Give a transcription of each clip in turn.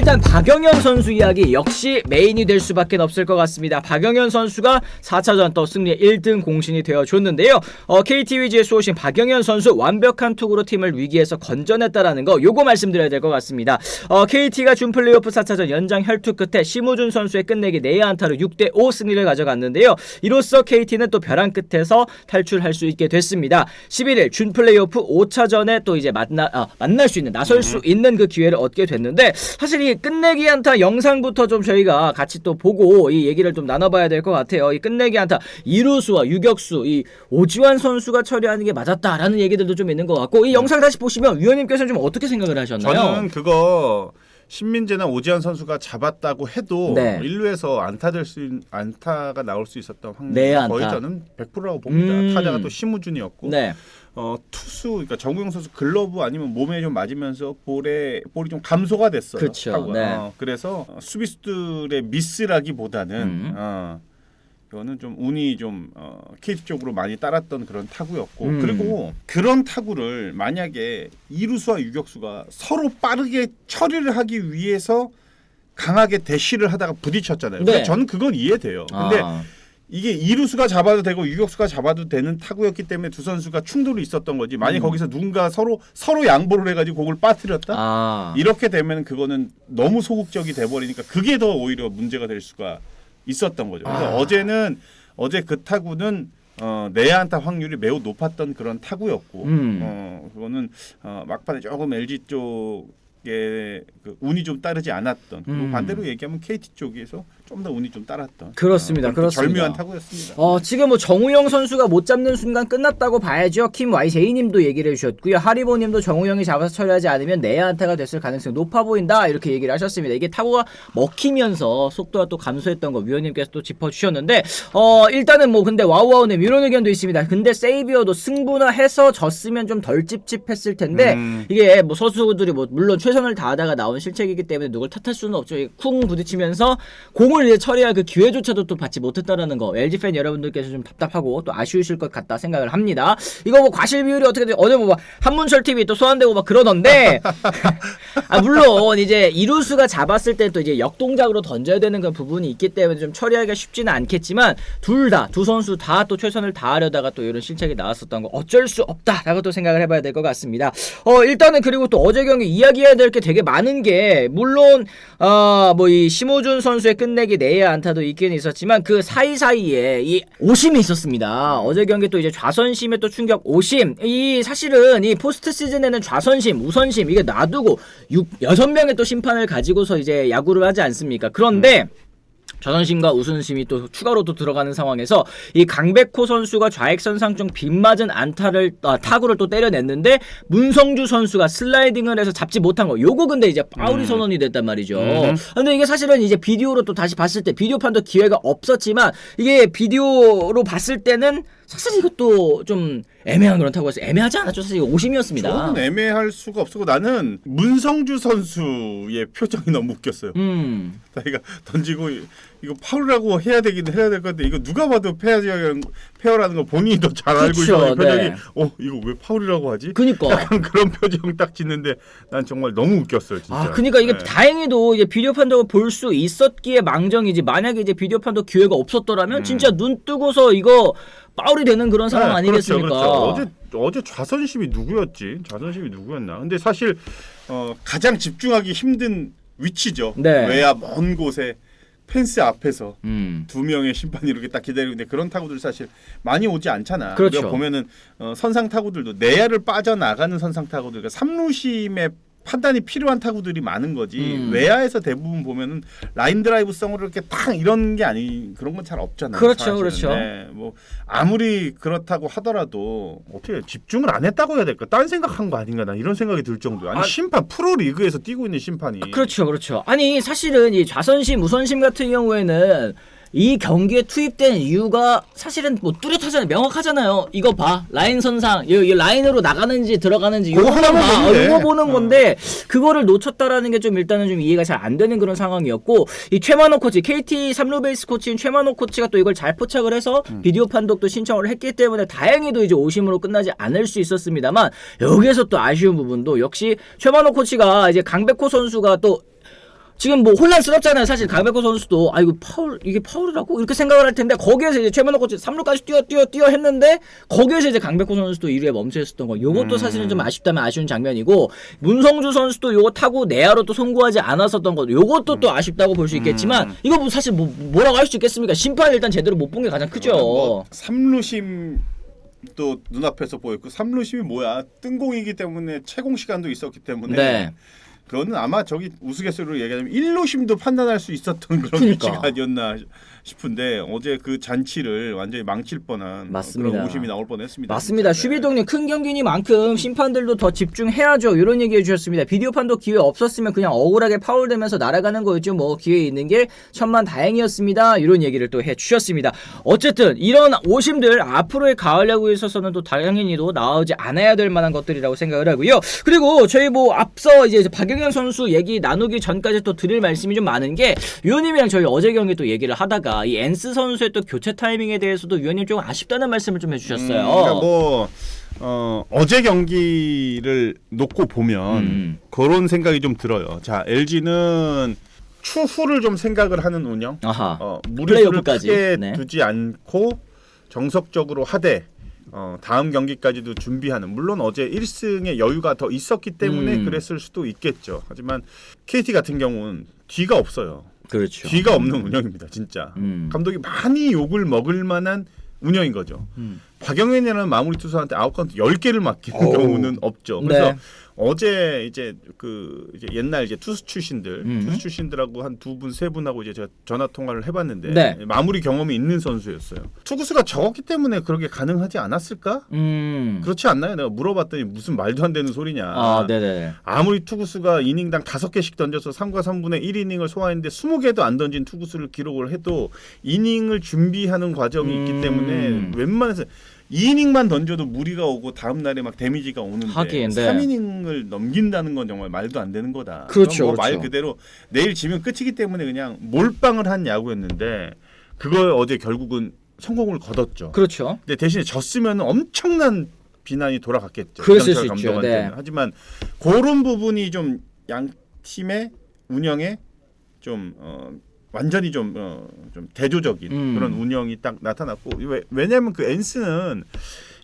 일단 박영현 선수 이야기 역시 메인이 될 수밖에 없을 것 같습니다. 박영현 선수가 4차전 또 승리의 1등 공신이 되어줬는데요. KT 위즈에서 오신 박영현 선수 완벽한 투구로 팀을 위기에서 건져냈다라는 거 요거 말씀드려야 될 것 같습니다. KT가 준 플레이오프 4차전 연장 혈투 끝에 심우준 선수의 끝내기 내야 안타로 6대5 승리를 가져갔는데요. 이로써 KT는 또 벼랑 끝에서 탈출할 수 있게 됐습니다. 11일 준 플레이오프 5차전에 또 이제 만날 수 있는 나설 수 있는 그 기회를 얻게 됐는데 사실 이 끝내기 안타 영상부터 좀 저희가 같이 또 보고 이 얘기를 좀 나눠봐야 될 것 같아요. 이 끝내기 안타 이루수와 유격수 이 오지환 선수가 처리하는 게 맞았다라는 얘기들도 좀 있는 것 같고 이 영상 다시 보시면 위원님께서는 좀 어떻게 생각을 하셨나요? 저는 그거 신민재나 오지환 선수가 잡았다고 해도 네. 1루에서 안타가 나올 수 있었던 확률이 거의 저는 100%라고 봅니다. 타자가 또 심우준이었고 네. 투수 그러니까 정우영 선수 글러브 아니면 몸에 좀 맞으면서 볼이 좀 감소가 됐어요. 그렇죠. 네. 그래서 수비수들의 미스라기보다는 이거는 좀 운이 좀 KT 쪽으로 많이 따랐던 그런 타구였고 그리고 그런 타구를 만약에 이루수와 유격수가 서로 빠르게 처리를 하기 위해서 강하게 대시를 하다가 부딪혔잖아요. 네. 저는 그건 이해돼요. 근데 이게 이루수가 잡아도 되고 유격수가 잡아도 되는 타구였기 때문에 두 선수가 충돌이 있었던 거지. 만약 거기서 누군가 서로 양보를 해가지고 공을 빠뜨렸다. 이렇게 되면 그거는 너무 소극적이 돼버리니까 그게 더 오히려 문제가 될 수가 있었던 거죠. 그래서 어제 그 타구는 내야 안타 확률이 매우 높았던 그런 타구였고 그거는 막판에 조금 LG 쪽에 그 운이 좀 따르지 않았던 그리고 반대로 얘기하면 KT 쪽에서 좀 더 운이 좀 따랐던 그렇습니다. 절묘한 타구였습니다. 지금 뭐 정우영 선수가 못 잡는 순간 끝났다고 봐야죠. 킴 YJ님도 얘기를 해주셨고요. 하리보님도 정우영이 잡아서 처리하지 않으면 내야 안타가 됐을 가능성이 높아 보인다 이렇게 얘기를 하셨습니다. 이게 타구가 먹히면서 속도가 또 감소했던 거 위원님께서 또 짚어주셨는데 일단은 뭐 근데 와우와우님 이런 의견도 있습니다. 근데 세이비어도 승부나 해서 졌으면 좀 덜 찝찝했을 텐데 이게 뭐 선수들이 뭐 물론 최선을 다하다가 나온 실책이기 때문에 누굴 탓할 수는 없죠. 쿵 부딪히면서 공을 이제 처리할 그 기회조차도 또 받지 못했다라는 거 LG 팬 여러분들께서 좀 답답하고 또 아쉬우실 것 같다 생각을 합니다. 이거 뭐 과실 비율이 어떻게 돼? 어제 뭐 한문철 TV 또 소환되고 막 그러던데 물론 이제 이루수가 잡았을 때 또 이제 역동작으로 던져야 되는 그런 부분이 있기 때문에 좀 처리하기가 쉽지는 않겠지만 두 선수 다 또 최선을 다하려다가 또 이런 실책이 나왔었던 거 어쩔 수 없다라고 또 생각을 해봐야 될 것 같습니다. 일단은 그리고 또 어제 경기 이야기해야 될 게 되게 많은 게 물론 뭐 이 심우준 선수의 끝내기 내야 안타도 있긴 있었지만 그 사이사이에 이 오심이 있었습니다. 어제 경기 또 이제 좌선심의 또 충격 오심. 이 사실은 이 포스트 시즌에는 좌선심, 우선심 이게 놔두고 6-6명의 또 심판을 가지고서 이제 야구를 하지 않습니까? 그런데 좌선심과 우선심이 또 추가로 또 들어가는 상황에서 이 강백호 선수가 좌익선상 좀 빗맞은 타구를 또 때려냈는데 문성주 선수가 슬라이딩을 해서 잡지 못한 거 요거 근데 이제 파울이 선언이 됐단 말이죠. 근데 이게 사실은 이제 비디오로 또 다시 봤을 때 비디오 판도 기회가 없었지만 이게 비디오로 봤을 때는 사실 이것도 좀 애매한 그런 타구였어요. 애매하지 않았죠. 사실 이거 오심이었습니다. 저는 애매할 수가 없었고 나는 문성주 선수의 표정이 너무 웃겼어요. 자기가 던지고 이거 파울이라고 해야 되긴 해야 될 건데 이거 누가 봐도 페어라는 거 본인이 더 잘 알고 있는 표정이 네. 이거 왜 파울이라고 하지? 그니까 약간 그런 표정 딱 짓는데 난 정말 너무 웃겼어요. 진짜. 그러니까 이게 다행히도 이제 비디오 판독을 볼 수 있었기에 망정이지 만약에 이제 비디오 판독 기회가 없었더라면 진짜 눈 뜨고서 이거 파울이 되는 그런 상황 아니겠습니까? 그렇죠. 어제 좌선심이 누구였나? 근데 사실 가장 집중하기 힘든 위치죠. 네. 외야 먼 곳에 펜스 앞에서 두 명의 심판이 이렇게 딱 기다리고 있는데 그런 타구들 사실 많이 오지 않잖아. 그렇죠. 우리가 보면은 선상 타구들도 내야를 빠져나가는 선상 타구들, 그러니까 삼루심의 판단이 필요한 타구들이 많은 거지. 외야에서 대부분 보면은 라인 드라이브성으로 이렇게 딱 이런 게 그런 건 잘 없잖아요. 그렇죠, 사실은. 그렇죠. 네, 뭐 아무리 그렇다고 하더라도 어떻게 집중을 안 했다고 해야 될까? 딴 생각한 거 아닌가? 난 이런 생각이 들 정도야. 아니 심판 프로 리그에서 뛰고 있는 심판이. 그렇죠. 아니 사실은 이 좌선심, 우선심 같은 경우에는 이 경기에 투입된 이유가 사실은 뭐 뚜렷하잖아요. 명확하잖아요. 이거 봐. 라인 선상. 이 라인으로 나가는지 들어가는지 이거 하나만 봐. 이거 보는 건데 그거를 놓쳤다라는 게 좀 일단은 좀 이해가 잘 안 되는 그런 상황이었고 이 최만호 코치, KT 3루 베이스 코치인 최만호 코치가 또 이걸 잘 포착을 해서 비디오 판독도 신청을 했기 때문에 다행히도 이제 오심으로 끝나지 않을 수 있었습니다만 여기에서 또 아쉬운 부분도 역시 최만호 코치가 이제 강백호 선수가 또 지금 뭐 혼란스럽잖아요. 사실 강백호 선수도 아 이거 파울 이게 파울이라고 이렇게 생각을 할 텐데 거기에서 이제 최만호 코치 3루까지 뛰어 했는데 거기에서 이제 강백호 선수도 1루에 멈춰 있었던 거. 요것도 사실은 좀 아쉽다면 아쉬운 장면이고 문성주 선수도 요거 타고 내야로 또 송구하지 않았었던 거. 요것도 또 아쉽다고 볼 수 있겠지만 이거 뭐 사실 뭐라고 할 수 있겠습니까? 심판 일단 제대로 못 본 게 가장 크죠. 뭐 3루심 또 눈앞에서 보였고 3루심이 뭐야? 뜬공이기 때문에 채공 시간도 있었기 때문에 네. 그거는 아마 저기 우스갯소리로 얘기하자면 1루심도 판단할 수 있었던 그런 그러니까. 위치가 아니었나 싶은데 어제 그 잔치를 완전히 망칠 뻔한 맞습니다. 그런 오심이 나올 뻔했습니다. 맞습니다. 진짜. 슈비동님 큰 경기니만큼 심판들도 더 집중해야죠. 이런 얘기해 주셨습니다. 비디오판도 기회 없었으면 그냥 억울하게 파울되면서 날아가는 거였죠. 뭐 기회 있는 게 천만 다행이었습니다. 이런 얘기를 또 해주셨습니다. 어쨌든 이런 오심들 앞으로의 가을 야구에 있어서는 또 당연히도 나오지 않아야 될 만한 것들이라고 생각을 하고요. 그리고 저희 뭐 앞서 이제 박영현 선수 얘기 나누기 전까지 또 드릴 말씀이 좀 많은 게 위원님이랑 저희 어제 경기 또 얘기를 하다가 이 엔스 선수의 또 교체 타이밍에 대해서도 위원님 좀 아쉽다는 말씀을 좀 해주셨어요. 그러니까 뭐 어제 경기를 놓고 보면 그런 생각이 좀 들어요. 자, LG는 추후를 좀 생각을 하는 운영, 무리수를 크게 네. 두지 않고 정석적으로 하되 다음 경기까지도 준비하는. 물론 어제 1승의 여유가 더 있었기 때문에 그랬을 수도 있겠죠. 하지만 KT 같은 경우는 뒤가 없어요. 그렇죠. 뒤가 없는 운영입니다, 진짜. 감독이 많이 욕을 먹을 만한 운영인 거죠. 박영현이라는 마무리 투수한테 아웃카운트 10개를 맡기는 경우는 없죠. 그래서 네. 어제 이제 이제 옛날 이제 투수 출신들하고 한 2분, 3분하고 이제 제가 전화 통화를 해봤는데 네. 마무리 경험이 있는 선수였어요. 투구수가 적었기 때문에 그렇게 가능하지 않았을까? 그렇지 않나요? 내가 물어봤더니 무슨 말도 안 되는 소리냐. 네네. 아무리 투구수가 이닝당 5개씩 던져서 3과 3분의 1이닝을 소화했는데 20개도 안 던진 투구수를 기록을 해도 이닝을 준비하는 과정이 있기 때문에 웬만해서 2이닝만 던져도 무리가 오고 다음 날에 막 데미지가 오는데 하긴, 네. 3이닝을 넘긴다는 건 정말 말도 안 되는 거다. 그렇죠, 뭐 말 그렇죠. 그대로 내일 지면 끝이기 때문에 그냥 몰빵을 한 야구였는데 그걸 어제 결국은 성공을 거뒀죠. 그렇죠. 근데 대신에 졌으면 엄청난 비난이 돌아갔겠죠. 그랬을 수 이강철 있죠. 감독한테는. 네. 하지만 그런 부분이 좀 양 팀의 운영에 좀 완전히 좀 대조적인 그런 운영이 딱 나타났고 왜냐하면 그 엔스는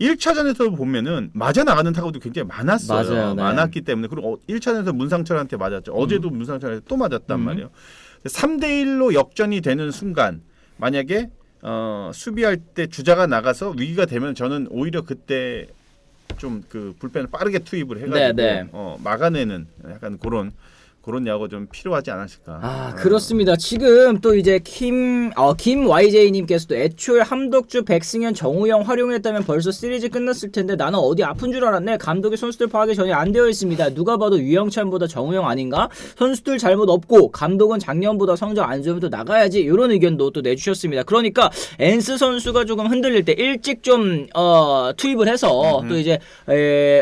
1차전에서 보면은 맞아 나가는 타구도 굉장히 많았어요. 맞아요, 네. 많았기 때문에 그리고 1차전에서 문상철한테 맞았죠. 어제도 문상철한테 또 맞았단 말이에요. 3대1로 역전이 되는 순간 만약에 수비할 때 주자가 나가서 위기가 되면 저는 오히려 그때 좀 그 불펜을 빠르게 투입을 해가지고 네. 막아내는 약간 그런 야구가 좀 필요하지 않았을까. 그렇습니다. 지금 또 이제 김 YJ님께서도 애초에 함덕주, 백승현, 정우영 활용했다면 벌써 시리즈 끝났을 텐데 나는 어디 아픈 줄 알았네. 감독이 선수들 파악이 전혀 안 되어 있습니다. 누가 봐도 유영찬보다 정우영 아닌가? 선수들 잘못 없고 감독은 작년보다 성적 안 좋으면 또 나가야지. 이런 의견도 또 내주셨습니다. 그러니까 엔스 선수가 조금 흔들릴 때 일찍 좀 투입을 해서 또 이제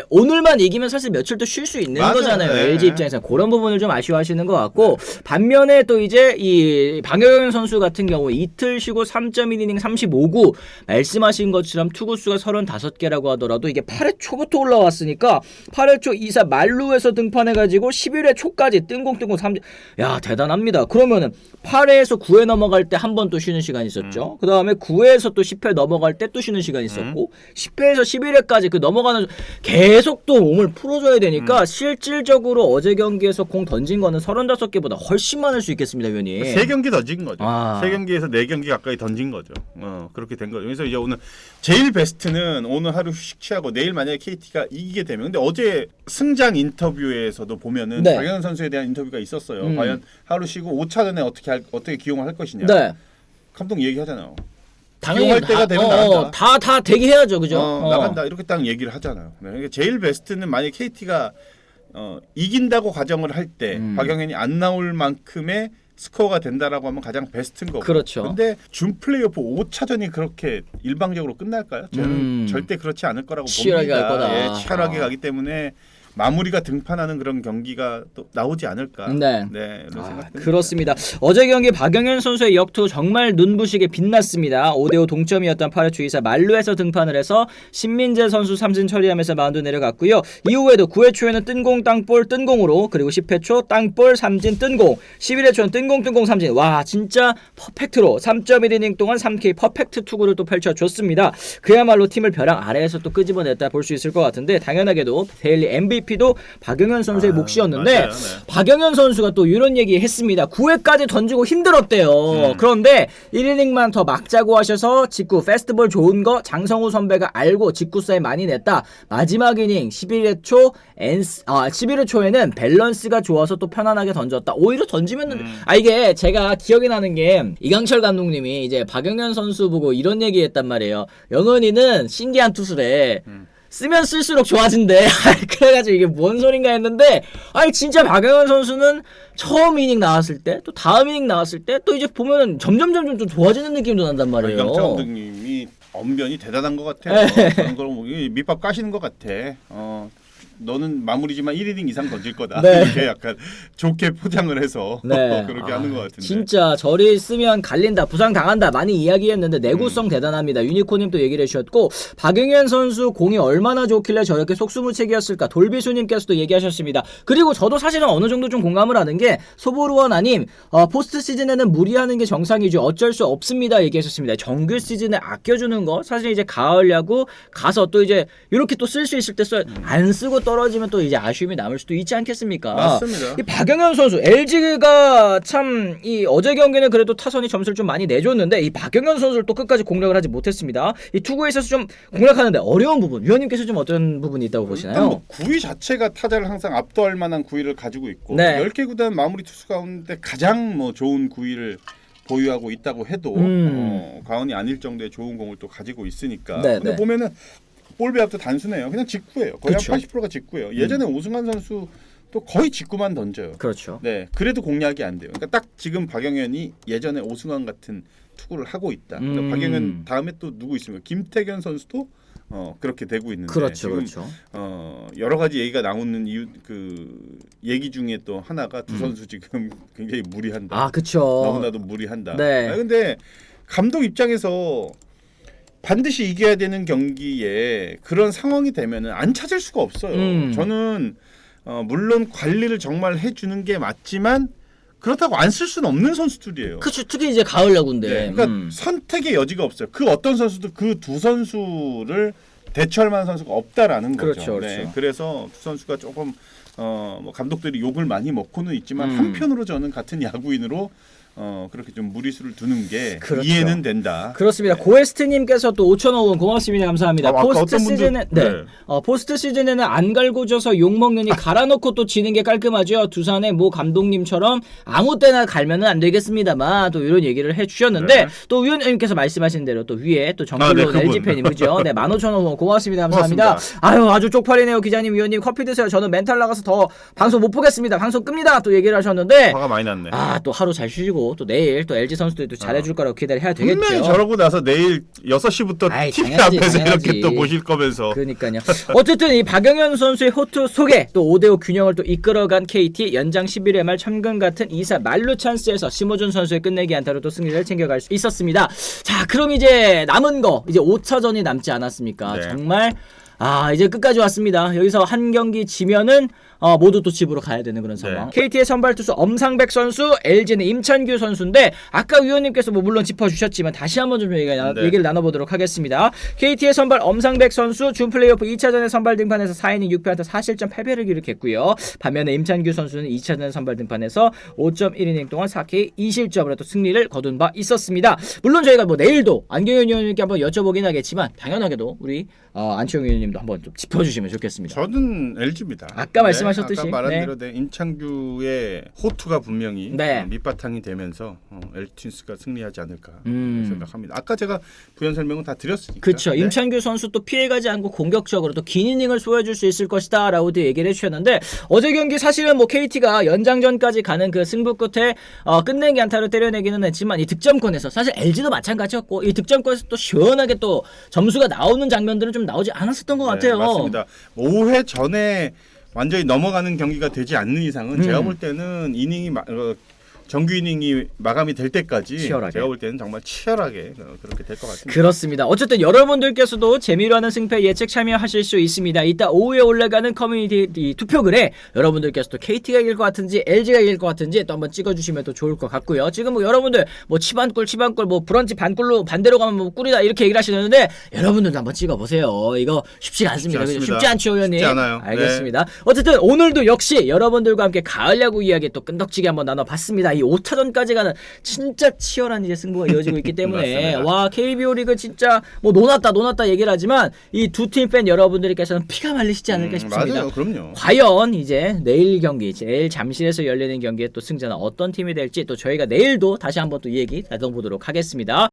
오늘만 이기면 사실 며칠 또 쉴 수 있는 맞아요. 거잖아요. 네. LG 입장에서 그런 부분을 좀 아쉬워하시는 것 같고 반면에 또 이제 이 박영현 선수 같은 경우 이틀 쉬고 3.1이닝 35구 말씀하신 것처럼 투구수가 35개라고 하더라도 이게 8회 초부터 올라왔으니까 8회 초 2사 만루에서 등판해가지고 11회 초까지 뜬공뜬공 3. 야 대단합니다. 그러면은 8회에서 9회 넘어갈 때 한 번 또 쉬는 시간이 있었죠. 그 다음에 9회에서 또 10회 넘어갈 때 또 쉬는 시간이 있었고 10회에서 11회까지 그 넘어가는 계속 또 몸을 풀어줘야 되니까 실질적으로 어제 경기에서 공 던진 거는 35개보다 훨씬 많을 수 있겠습니다, 위원님. 3경기 던진 거죠. 3경기에서 4경기 가까이 던진 거죠. 그렇게 된 거죠. 그래서 이제 오늘 제일 베스트는 오늘 하루 휴식 취하고 내일 만약에 KT가 이기게 되면 근데 어제 승장 인터뷰에서도 보면은 네. 박영현 선수에 대한 인터뷰가 있었어요. 과연 하루 쉬고 5차전에 어떻게 기용을 할 것이냐. 네. 감독 얘기하잖아요. 당연히 기용할 때가 되면 나간다. 다 대기해야죠, 그죠? 나간다 이렇게 딱 얘기를 하잖아요. 그러니까 제일 베스트는 만약 KT가 이긴다고 가정을 할 때 박영현이 안 나올 만큼의 스코어가 된다라고 하면 가장 베스트인 거고. 그렇죠. 근데 준 플레이오프 5차전이 그렇게 일방적으로 끝날까요? 저는 절대 그렇지 않을 거라고 치열하게 봅니다. 갈 거다. 예, 치열하게 가기 때문에 마무리가 등판하는 그런 경기가 또 나오지 않을까. 네. 네, 이런 생각 그렇습니다. 어제 경기 박영현 선수의 역투 정말 눈부시게 빛났습니다. 5대5 동점이었던 8회 초 2사 만루에서 등판을 해서 신민재 선수 삼진 처리하면서 마운드 내려갔고요. 이후에도 9회 초에는 뜬공 땅볼 뜬공으로 그리고 10회 초 땅볼 삼진 뜬공 11회 초는 뜬공 삼진 와 진짜 퍼펙트로 3.1이닝 동안 3K 퍼펙트 투구를 또 펼쳐줬습니다. 그야말로 팀을 벼랑 아래에서 또 끄집어냈다 볼 수 있을 것 같은데 당연하게도 데일리 MVP도 박영현 선수의 몫이었는데 맞아요, 네. 박영현 선수가 또 이런 얘기 했습니다. 9회까지 던지고 힘들었대요. 그런데 1이닝만 더 막자고 하셔서 직구 페스티벌 좋은 거 장성우 선배가 알고 직구 사인 많이 냈다. 마지막 이닝 11회 초에는 밸런스가 좋아서 또 편안하게 던졌다. 오히려 던지면 이게 제가 기억이 나는 게 이강철 감독님이 이제 박영현 선수 보고 이런 얘기했단 말이에요. 영은이는 신기한 투수래. 쓰면 쓸수록 좋아진대. 그래가지고 이게 뭔 소린가 했는데 진짜 박영현 선수는 처음 이닝 나왔을 때 또 다음 이닝 나왔을 때 또 이제 보면은 점점 좀 좋아지는 느낌도 난단 말이에요. 이강철 감독님이 언변이 대단한 것 같아요. 그런 걸 밑밥 까시는 것 같아. 너는 마무리지만 1이닝 이상 던질 거다. 네. 이렇게 약간 좋게 포장을 해서 네. 그렇게 하는 것 같은데. 진짜 저리 쓰면 갈린다, 부상 당한다 많이 이야기했는데 내구성 대단합니다. 유니코님도 얘기를 해주셨고 박영현 선수 공이 얼마나 좋길래 저렇게 속수무책이었을까 돌비수님께서도 얘기하셨습니다. 그리고 저도 사실은 어느 정도 좀 공감을 하는 게 소보루원아님 포스트 시즌에는 무리하는 게 정상이죠. 어쩔 수 없습니다. 얘기하셨습니다. 정규 시즌에 아껴주는 거 사실 이제 가을 야구 가서 또 이제 이렇게 또 쓸 수 있을 때 안 쓰고 떨어지면 또 이제 아쉬움이 남을 수도 있지 않겠습니까? 맞습니다. 이 박영현 선수 LG가 참 이 어제 경기는 그래도 타선이 점수를 좀 많이 내줬는데 이 박영현 선수를 또 끝까지 공략을 하지 못했습니다. 이 투구에 있어서 좀 공략하는데 어려운 부분 위원님께서 좀 어떤 부분이 있다고 보시나요? 뭐 구위 자체가 타자를 항상 압도할 만한 구위를 가지고 있고 네. 10개 구단 마무리 투수 가운데 가장 뭐 좋은 구위를 보유하고 있다고 해도 과언이 아닐 정도의 좋은 공을 또 가지고 있으니까. 네, 근데 네. 보면은 볼 배합도 단순해요. 그냥 직구예요. 거의 그쵸. 한 80%가 직구예요. 예전에 오승환 선수 또 거의 직구만 던져요. 그렇죠. 네, 그래도 공략이 안 돼요. 그러니까 딱 지금 박영현이 예전에 오승환 같은 투구를 하고 있다. 그러니까 박영현 다음에 또 누구 있습니까? 김태견 선수도 그렇게 되고 있는데 그렇죠, 지금 그렇죠. 여러 가지 얘기가 나오는 이유 그 얘기 중에 또 하나가 두 선수 지금 굉장히 무리한다. 그렇죠. 너무나도 무리한다. 네. 근데 감독 입장에서 반드시 이겨야 되는 경기에 그런 상황이 되면은 안 찾을 수가 없어요. 저는 물론 관리를 정말 해주는 게 맞지만 그렇다고 안 쓸 수는 없는 선수들이에요. 그렇죠. 특히 이제 가을 야구인데. 네, 그러니까 선택의 여지가 없어요. 그 어떤 선수도 그 두 선수를 대처할 만한 선수가 없다라는 거죠. 그렇죠, 그렇죠. 네, 그래서 두 선수가 조금 뭐 감독들이 욕을 많이 먹고는 있지만 한편으로 저는 같은 야구인으로 그렇게 좀 무리수를 두는 게 그렇죠. 이해는 된다. 그렇습니다. 고에스트님께서 또 5,000원 고맙습니다. 감사합니다. 포스트 시즌에 포스트 시즌에는 안 갈고져서 욕 먹느니 갈아놓고 또 지는 게 깔끔하죠. 두산의 모 감독님처럼 아무 때나 갈면은 안 되겠습니다만 또 이런 얘기를 해주셨는데 또 위원님께서 말씀하신 대로 또 위에 또 정글로 LG 팬님 그죠? 네 15,000원 고맙습니다. 감사합니다. 고맙습니다. 아주 쪽팔리네요. 기자님 위원님 커피 드세요. 저는 멘탈 나가서 더 방송 못 보겠습니다. 방송 끕니다. 또 얘기를 하셨는데 화가 많이 났네. 또 하루 잘 쉬시고 또 내일 또 LG 선수들도 잘해줄 거라고 기대를 해야 되겠죠. 분명히 저러고 나서 내일 6시부터 TV 당연하지, 앞에서 당연하지. 이렇게 또 보실 거면서. 그러니까요. 어쨌든 이 박영현 선수의 호투 속에 또 5대5 균형을 또 이끌어간 KT 연장 11회 말 천금 같은 2사 만루 찬스에서 심호준 선수의 끝내기 안타로 또 승리를 챙겨갈 수 있었습니다. 자, 그럼 이제 남은 거 이제 5차전이 남지 않았습니까? 네. 정말 이제 끝까지 왔습니다. 여기서 한 경기 지면은 모두 또 집으로 가야 되는 그런 상황. 네. KT의 선발 투수 엄상백 선수, LG는 임찬규 선수인데 아까 위원님께서 뭐 물론 짚어주셨지만 다시 한번 좀 얘기를 나눠보도록 하겠습니다. KT의 선발 엄상백 선수 준 플레이오프 2차전에 선발 등판해서 4이닝 6패한타 4실점 8패를 기록했고요. 반면에 임찬규 선수는 2차전 선발 등판해서 5.1이닝 동안 4K 2실점으로 또 승리를 거둔 바 있었습니다. 물론 저희가 뭐 내일도 안경현 위원님께 한번 여쭤보긴 하겠지만 당연하게도 우리 안치홍 위원님도 한번 좀 짚어주시면 좋겠습니다. 저는 LG입니다. 아까 말씀하셨듯이. 아까 말한 대로 임창규의 호투가 분명히 네. 밑바탕이 되면서 LG가 승리하지 않을까 생각합니다. 아까 제가 부연 설명은 다 드렸으니까. 그렇죠. 네. 임찬규 선수 또 피해가지 않고 공격적으로 또 긴 이닝을 쏘아줄 수 있을 것이다 라고 얘기를 해주셨는데 어제 경기 사실은 뭐 KT가 연장전까지 가는 그 승부 끝에 끝내기 안타로 때려내기는 했지만 이 득점권에서 사실 LG도 마찬가지였고 이 득점권에서 또 시원하게 또 점수가 나오는 장면들은 좀 나오지 않았었던 것 같아요. 맞습니다. 5회 전에 완전히 넘어가는 경기가 되지 않는 이상은 제가 볼 때는 이닝이 정규 이닝이 마감이 될 때까지 치열하게. 제가 볼 때는 정말 치열하게 그렇게 될 것 같습니다. 그렇습니다. 어쨌든 여러분들께서도 재미로 하는 승패 예측 참여하실 수 있습니다. 이따 오후에 올라가는 커뮤니티 투표글에 여러분들께서도 KT가 이길 것 같은지 LG가 이길 것 같은지 또 한번 찍어주시면 또 좋을 것 같고요. 지금 뭐 여러분들 뭐 치반꿀 뭐 브런치 반꿀로 반대로 가면 뭐 꿀이다 이렇게 얘기를 하시는데 여러분들도 한번 찍어보세요. 이거 쉽지가 않습니다. 쉽지 않죠, 의원님? 쉽지 않아요. 알겠습니다. 네. 어쨌든 오늘도 역시 여러분들과 함께 가을 야구 이야기 또 끈덕지게 한번 나눠봤습니다. 이 5차전까지 가는 진짜 치열한 이제 승부가 이어지고 있기 때문에 와 KBO 리그 진짜 뭐 논았다 얘기를 하지만 이 두 팀 팬 여러분들께서는 피가 말리시지 않을까 싶습니다. 맞아요, 그럼요. 과연 이제 내일 경기 내일 잠실에서 열리는 경기에 또 승자는 어떤 팀이 될지 또 저희가 내일도 다시 한번 또 이 얘기 나눠보도록 하겠습니다.